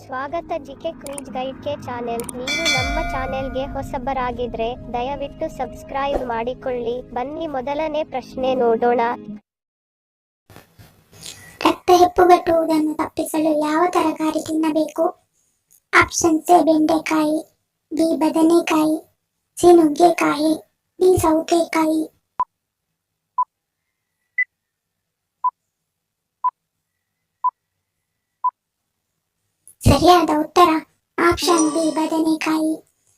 ಸ್ವಾಗತ GK quiz guide ಕೆ channel. ನೀವು ನಮ್ಮ ಚಾನೆಲ್ಗೆ ಹೊಸಬರಾಗಿದ್ರೆ ದಯವಿಟ್ಟು ಸಬ್ಸ್ಕ್ರೈಬ್ ಮಾಡಿಕೊಳ್ಳಿ. ಬನ್ನಿ ಮೊದಲನೇ ಪ್ರಶ್ನೆ ನೋಡೋಣ. ರಕ್ತ ಹೆಪ್ಪುಗಟ್ಟುವುದನ್ನು ತಪ್ಪಿಸಲು ಯಾವ ತರಕಾರಿ ತಿನ್ನಬೇಕು? ಆಪ್ಷನ್ ಎ ಬೆಂಡೆಕಾಯಿ, ಬಿ ಬದನೆಕಾಯಿ, ಸಿ ನುಗ್ಗೆಕಾಯಿ, ಡಿ ಸೌತೆಕಾಯಿ. ಸರಿಯಾದ ಉತ್ತರ ಆಪ್ಷನ್ ಬಿ ಬದನೆಕಾಯಿ.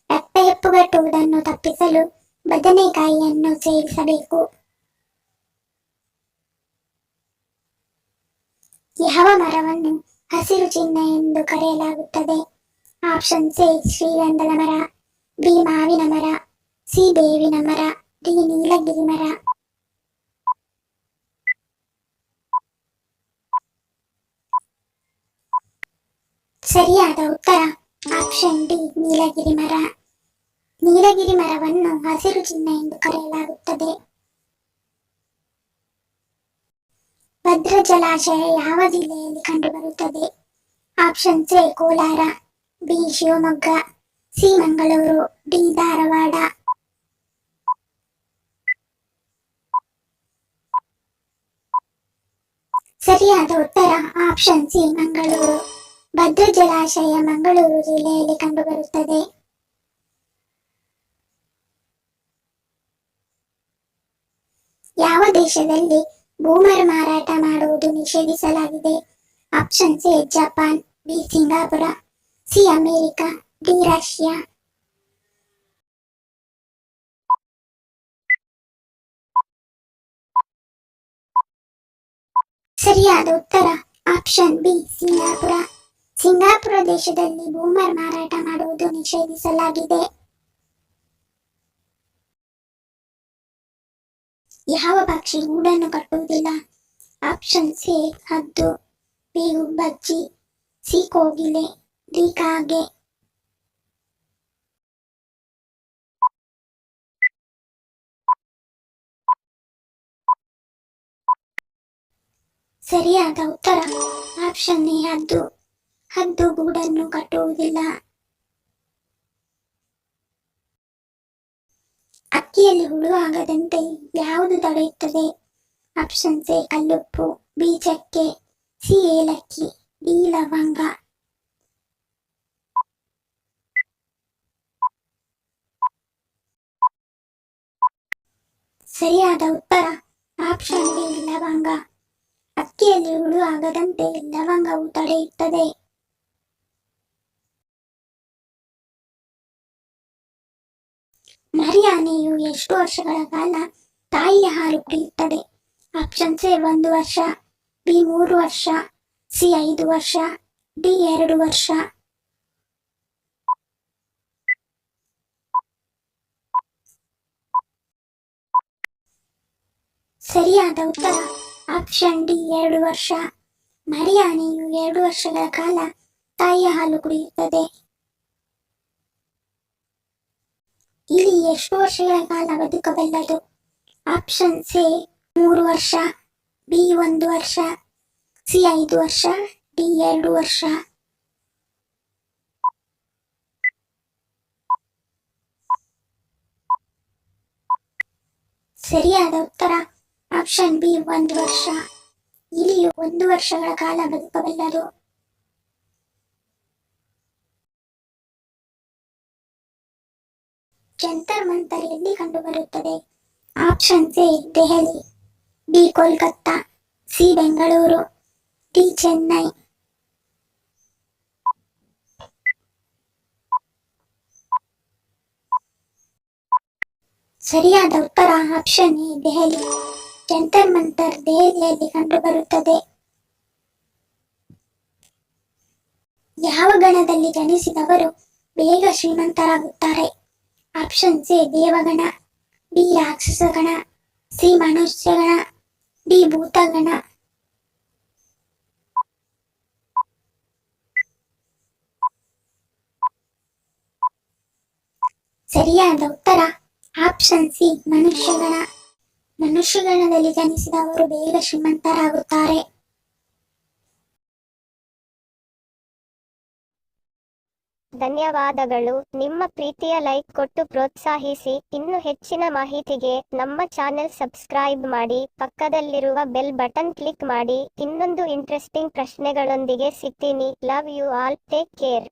ರಕ್ತ ಹೆಪ್ಪುಗಟ್ಟುವುದನ್ನು ತಪ್ಪಿಸಲು ಬದನೆಕಾಯಿಯನ್ನು ಸೇವಿಸಬೇಕು. ಯಾವ ಮರವನ್ನು ಹಸಿರು ಚಿಹ್ನೆ ಎಂದು ಕರೆಯಲಾಗುತ್ತದೆ? ಆಪ್ಷನ್ ಎ ಶ್ರೀಗಂಧದ ಮರ, ಬಿ ಮಾವಿನ ಮರ, ಸಿ ಬೇವಿನ ಮರ, ಡಿ ನೀಲಗಿರಿ ಮರ. ಸರಿಯಾದ ಉತ್ತರ ಆಪ್ಷನ್ ಡಿ ನೀಲಗಿರಿ ಮರ. ನೀಲಗಿರಿ ಮರವನ್ನು ಹಸಿರು ಚಿಹ್ನೆ ಎಂದು ಕರೆಯಲಾಗುತ್ತದೆ. ಭದ್ರಾ ಜಲಾಶಯ ಯಾವ ಜಿಲ್ಲೆಯಲ್ಲಿ ಕಂಡುಬರುತ್ತದೆ? Option A Kolar, B Shivamogga, C Mangaluru, D Dharwad. ಸರಿಯಾದ ಉತ್ತರ ಆಪ್ಷನ್ ಸಿ ಮಂಗಳೂರು. ಭದ್ರಾ ಜಲಾಶಯ ಮಂಗಳೂರು ಜಿಲ್ಲೆಯಲ್ಲಿ ಕಂಡುಬರುತ್ತದೆ. ಯಾವ ದೇಶದಲ್ಲಿ ಬೂಮರ್ ಮಾರಾಟ ಮಾಡುವುದು ನಿಷೇಧಿಸಲಾಗಿದೆ? Option A Japan, B Singapore, C America, D Russia. ಸರಿಯಾದ ಉತ್ತರ ಆಪ್ಷನ್ ಬಿ ಸಿಂಗಾಪುರ. ಸಿಂಗಾಪುರ ದೇಶದಲ್ಲಿ ಬೂಮರ್ ಮಾರಾಟ ಮಾಡುವುದು ನಿಷೇಧಿಸಲಾಗಿದೆ. ಯಾವ ಪಕ್ಷಿ ಗೂಡನ್ನು ಕಟ್ಟುವುದಿಲ್ಲ? ಆಪ್ಷನ್ ಎ ಹದ್ದು, ಬಿ ಗುಬ್ಬಚ್ಚಿ, ಸಿ ಕೋಗಿಲೆ, ಡಿ ಕಾಗೆ. ಸರಿಯಾದ ಉತ್ತರ ಆಪ್ಷನ್ ಎ ಹದ್ದು. ಹದ್ದು ಗೂಡನ್ನು ಕಟ್ಟುವುದಿಲ್ಲ. ಅಕ್ಕಿಯಲ್ಲಿ ಹುಳು ಆಗದಂತೆ ಯಾವುದು ತಡೆಯುತ್ತದೆ? ಆಪ್ಷನ್ ಎ ಕಲ್ಲುಪ್ಪು, ಬಿ ಚಕ್ಕೆ, ಸಿ ಏಲಕ್ಕಿ, ಡಿ ಲವಂಗ. ಸರಿಯಾದ ಉತ್ತರ ಆಪ್ಷನ್ ಡಿ ಲವಂಗ. ಅಕ್ಕಿಯಲ್ಲಿ ಹುಳು ಆಗದಂತೆ ಲವಂಗವು ತಡೆಯುತ್ತದೆ. ಮರಿಯಾನೆಯು ಎಷ್ಟು ವರ್ಷಗಳ ಕಾಲ ತಾಯಿಯ ಹಾಲು ಕುಡಿಯುತ್ತದೆ? ಆಪ್ಷನ್ ಎ 1 ವರ್ಷ, ಬಿ 3 ವರ್ಷ, ಸಿ 5 ವರ್ಷ, ಡಿ 2 ವರ್ಷ. ಸರಿಯಾದ ಉತ್ತರ ಆಪ್ಷನ್ ಡಿ 2 ವರ್ಷ. ಮರಿಯಾನೆಯು 2 ವರ್ಷಗಳ ಕಾಲ ತಾಯಿಯ ಹಾಲು ಕುಡಿಯುತ್ತದೆ. ಇಲಿ ಎಷ್ಟು ವರ್ಷಗಳ ಕಾಲ ಬದುಕಬಲ್ಲದು? ಆಪ್ಷನ್ ಎ 3 ವರ್ಷ, ಬಿ 1 ವರ್ಷ, ಸಿ 5 ವರ್ಷ, ಡಿ 2 ವರ್ಷ. ಸರಿಯಾದ ಉತ್ತರ ಆಪ್ಷನ್ ಬಿ 1 ವರ್ಷ. ಇಲಿಯು 1 ವರ್ಷಗಳ ಕಾಲ ಬದುಕಬಲ್ಲದು. ಜಂತರ್ ಮಂತರ್ ಎಲ್ಲಿ ಕಂಡುಬರುತ್ತದೆ? Option A Delhi, B Kolkata, C Bengaluru, D Chennai. ಸರಿಯಾದ ಉತ್ತರ ಆಪ್ಷನ್ ಎ ದೆಹಲಿ. ಜಂತರ್ ಮಂತರ್ ದೆಹಲಿಯಲ್ಲಿ ಕಂಡುಬರುತ್ತದೆ. ಯಾವ ಗಣದಲ್ಲಿ ಜನಿಸಿದವರು ಬೇಗ ಶ್ರೀಮಂತರಾಗುತ್ತಾರೆ? ಆಪ್ಷನ್ ಎ ದೇವಗಣ, ಬಿ ರಾಕ್ಷಸಗಣ, ಸಿ ಮನುಷ್ಯಗಣ, ಡಿ ಭೂತಗಣ. ಸರಿಯಾದ ಉತ್ತರ ಆಪ್ಷನ್ ಸಿ ಮನುಷ್ಯಗಣ. ಮನುಷ್ಯಗಣದಲ್ಲಿ ಜನಿಸಿದವರು ಬೇಗ ಶ್ರೀಮಂತರಾಗುತ್ತಾರೆ. ಧನ್ಯವಾದಗಳು. ನಿಮ್ಮ ಪ್ರೀತಿಯ ಲೈಕ್ ಕೊಟ್ಟು ಪ್ರೋತ್ಸಾಹಿಸಿ. ಇನ್ನು ಹೆಚ್ಚಿನ ಮಾಹಿತಿಗೆ ನಮ್ಮ ಚಾನೆಲ್ ಸಬ್ಸ್ಕ್ರೈಬ್ ಮಾಡಿ, ಪಕ್ಕದಲ್ಲಿರುವ ಬೆಲ್ ಬಟನ್ ಕ್ಲಿಕ್ ಮಾಡಿ. ಇನ್ನೊಂದು ಇಂಟ್ರೆಸ್ಟಿಂಗ್ ಪ್ರಶ್ನೆಗಳೊಂದಿಗೆ ಸಿಗ್ತೀನಿ. Love you all. Take care.